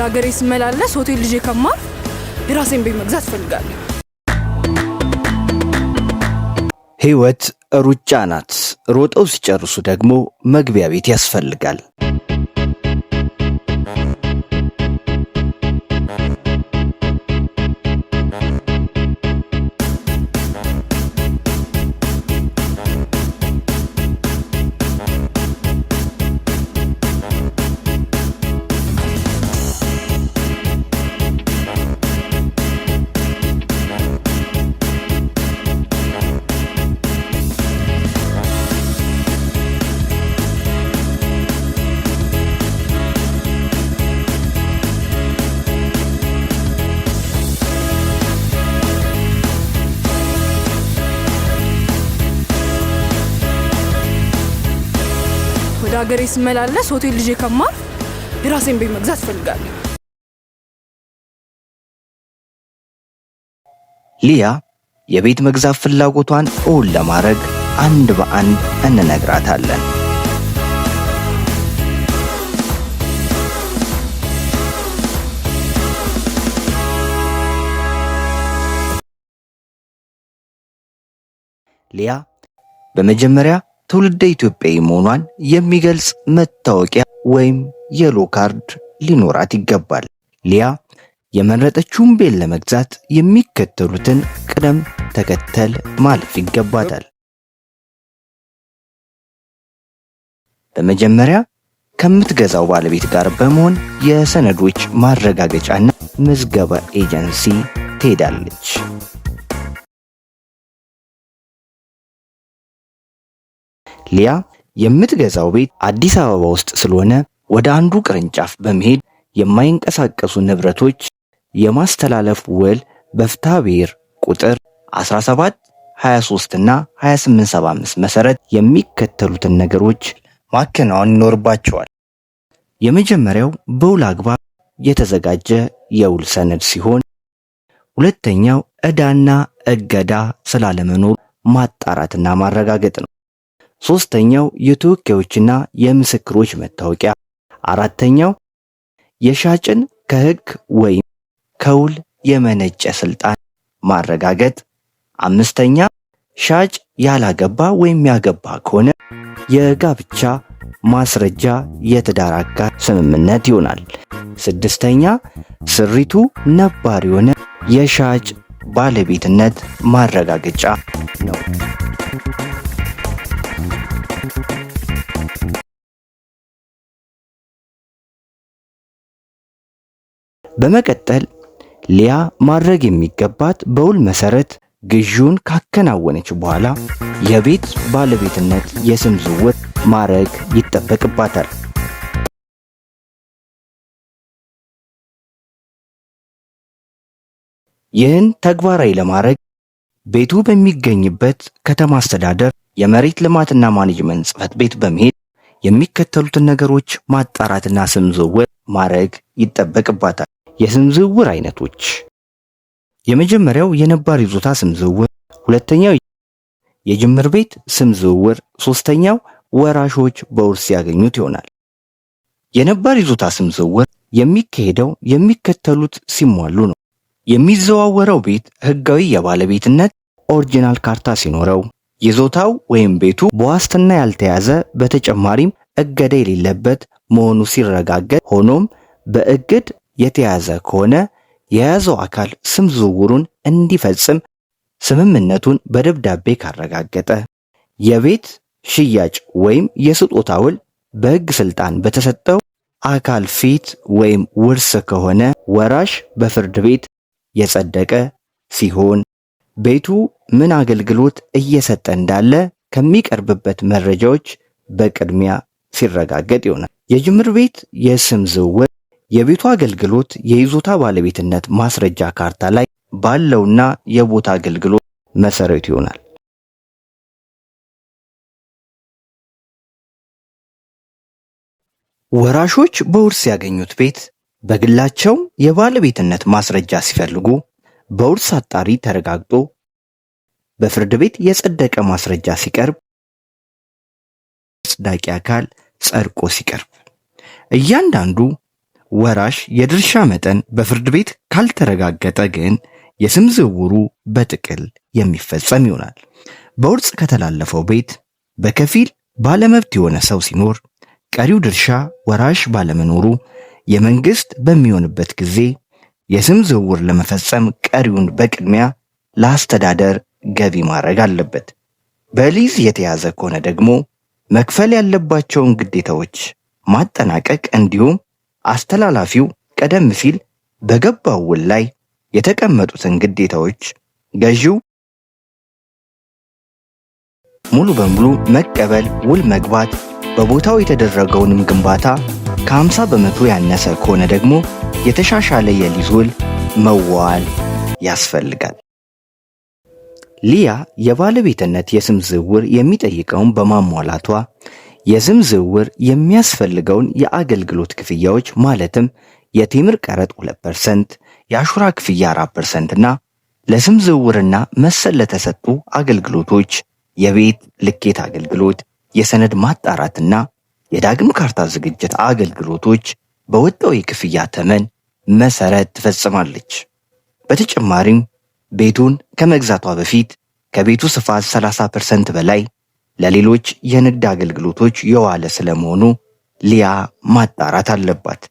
ሀገሬ ስመላለስ ሆቴል ልጄ ከማር የራሴን ቤት መግዛት ፈልጋለሁ። ህይወት ሩጫ ናት። ሮጠው ሲጨርሱ ደግሞ መግቢያ ቤት ያስፈልጋል። ሀገሬ ስመላለስ ሆቴል ልጄ ከማር የራሴን ቤት መግዛት ፈልጋለሁ። ሊያ የቤት መግዛት ፍላጎቷን እውን ለማድረግ አንድ በአንድ እንነግራታለን። ሊያ በመጀመሪያ ትውልደ ኢትዮጵያዊ መሆኗን የሚገልጽ መታወቂያ ወይም የሎ ካርድ ሊኖራት ይገባል። ሊያ የመረጠችውን ቤት ለመግዛት የሚከተሉትን ቅደም ተከተል ማለፍ ይገባታል። በመጀመሪያ ከምትገዛው ባለቤት ጋር በመሆን የሰነዶች ማረጋገጫና ምዝገባ ኤጀንሲ ትሄዳለች። ሊያ የምትገዛው ቤት አዲስ አበባ ውስጥ ስለሆነ ወደ አንዱ ቅርንጫፍ በመሄድ የማይንቀሳቀሱ ንብረቶች የማስተላለፍ ውል በፍትሐ ብሔር ቁጥር 17 23 እና 2875 መሰረት የሚከተሉትን ነገሮች ማከናወን ይኖርባቸዋል። የመጀመሪያው በውል አግባብ የተዘጋጀ የውል ሰነድ ሲሆን፣ ሁለተኛው ዕዳና እገዳ ስላለመኖር ማጣራትና ማረጋገጥ ነው። ሶስተኛው የተወካዮችና የምስክሮች መታወቂያ። አራተኛው የሻጭን ከሕግ ወይም ከውል የመነጨ ስልጣን ማረጋገጥ። አምስተኛ ሻጭ ያላገባ ወይም ያገባ ከሆነ የጋብቻ ማስረጃ የትዳር አጋር ስምምነት ይሆናል። ስድስተኛ ስሪቱ ነባር የሆነ የሻጭ ባለቤትነት ማረጋገጫ ነው። በመቀጠል ሊያ ማድረግ የሚገባት በውል መሰረት ግዢውን ካከናወነች በኋላ የቤት ባለቤትነት የስም ዝውውር ማድረግ ይጠበቅባታል። ይህን ተግባራዊ ለማድረግ ቤቱ በሚገኝበት ከተማ አስተዳደር የመሬት ልማትና ማኔጅመንት ጽሕፈት ቤት በመሄድ የሚከተሉትን ነገሮች ማጣራትና ስም ዝውውር ማድረግ ይጠበቅባታል። የስም ዝውውር አይነቶች: የመጀመሪያው የነባር ይዞታ ስም ዝውውር፣ ሁለተኛው የጅምር ቤት ስም ዝውውር፣ ሶስተኛው ወራሾች በውርስ ያገኙት ይሆናል። የነባር ይዞታ ስም ዝውውር የሚካሄደው የሚከተሉት ሲሟሉ ነው። የሚዘዋወረው ቤት ህጋዊ የባለቤትነት ኦሪጂናል ካርታ ሲኖረው፣ ይዞታው ወይም ቤቱ በዋስትና ያልተያዘ በተጨማሪም እገዳ የሌለበት መሆኑ ሲረጋገጥ፣ ሆኖም በእግድ የተያዘ ከሆነ የያዘው አካል ስም ዝውውሩን እንዲፈጽም ስምምነቱን በደብዳቤ ካረጋገጠ፣ የቤት ሽያጭ ወይም የስጦታ ውል በሕግ ስልጣን በተሰጠው አካል ፊት ወይም ውርስ ከሆነ ወራሽ በፍርድ ቤት የጸደቀ ሲሆን፣ ቤቱ ምን አገልግሎት እየሰጠ እንዳለ ከሚቀርብበት መረጃዎች በቅድሚያ ሲረጋገጥ ይሆናል። የጅምር ቤት የስም ዝውውር የቤቱ አገልግሎት የይዞታ ባለቤትነት ማስረጃ ካርታ ላይ ባለውና የቦታ አገልግሎት መሰረት ይሆናል። ወራሾች በውርስ ያገኙት ቤት በግላቸው የባለቤትነት ማስረጃ ሲፈልጉ በውርስ አጣሪ ተረጋግጦ በፍርድ ቤት የጸደቀ ማስረጃ ሲቀርብ አጽዳቂ አካል ጸድቆ ሲቀርብ እያንዳንዱ ወራሽ የድርሻ መጠን በፍርድ ቤት ካልተረጋገጠ ግን የስም ዝውውሩ በጥቅል የሚፈጸም ይሆናል። በውርስ ከተላለፈው ቤት በከፊል ባለመብት የሆነ ሰው ሲኖር ቀሪው ድርሻ ወራሽ ባለመኖሩ የመንግስት በሚሆንበት ጊዜ የስም ዝውውር ለመፈጸም ቀሪውን በቅድሚያ ለአስተዳደር ገቢ ማድረግ አለበት። በሊዝ የተያዘ ከሆነ ደግሞ መክፈል ያለባቸውን ግዴታዎች ማጠናቀቅ እንዲሁም አስተላላፊው ቀደም ሲል በገባው ውል ላይ የተቀመጡትን ግዴታዎች ገዢው ሙሉ በሙሉ መቀበል፣ ውል መግባት፣ በቦታው የተደረገውንም ግንባታ ከ50 በመቶ ያነሰ ከሆነ ደግሞ የተሻሻለ የሊዝ ውል መዋዋል ያስፈልጋል። ሊያ የባለቤትነት የስም ዝውውር የሚጠይቀውን በማሟላቷ የስም ዝውውር የሚያስፈልገውን የአገልግሎት ክፍያዎች ማለትም የቴምር ቀረጥ 2%፣ የአሹራ ክፍያ 4% እና ለስም ዝውውርና መሰል ለተሰጡ አገልግሎቶች የቤት ልኬት አገልግሎት፣ የሰነድ ማጣራትና የዳግም ካርታ ዝግጅት አገልግሎቶች በወጣው የክፍያ ተመን መሰረት ትፈጽማለች። በተጨማሪም ቤቱን ከመግዛቷ በፊት ከቤቱ ስፋት 30% በላይ ለሌሎች የንግድ አገልግሎቶች የዋለ ስለመሆኑ ሊያ ማጣራት አለባት።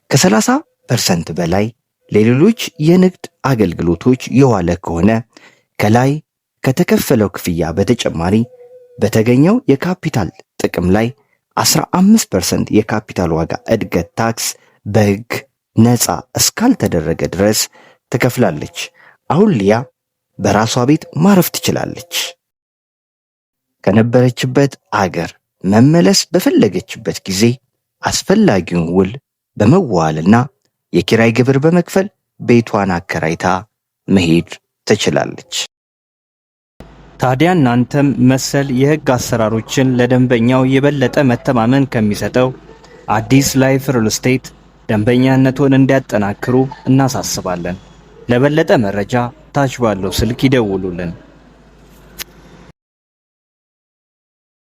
ከ30% በላይ ለሌሎች የንግድ አገልግሎቶች የዋለ ከሆነ ከላይ ከተከፈለው ክፍያ በተጨማሪ በተገኘው የካፒታል ጥቅም ላይ 15% የካፒታል ዋጋ እድገት ታክስ በሕግ ነፃ እስካልተደረገ ድረስ ትከፍላለች። አሁን ሊያ በራሷ ቤት ማረፍ ትችላለች። ከነበረችበት አገር መመለስ በፈለገችበት ጊዜ አስፈላጊውን ውል በመዋዋልና የኪራይ ግብር በመክፈል ቤቷን አከራይታ መሄድ ትችላለች። ታዲያ እናንተም መሰል የሕግ አሰራሮችን ለደንበኛው የበለጠ መተማመን ከሚሰጠው አዲስ ላይፍ ሪል ስቴት ደንበኛነቶን እንዲያጠናክሩ እናሳስባለን። ለበለጠ መረጃ ታች ባለው ስልክ ይደውሉልን።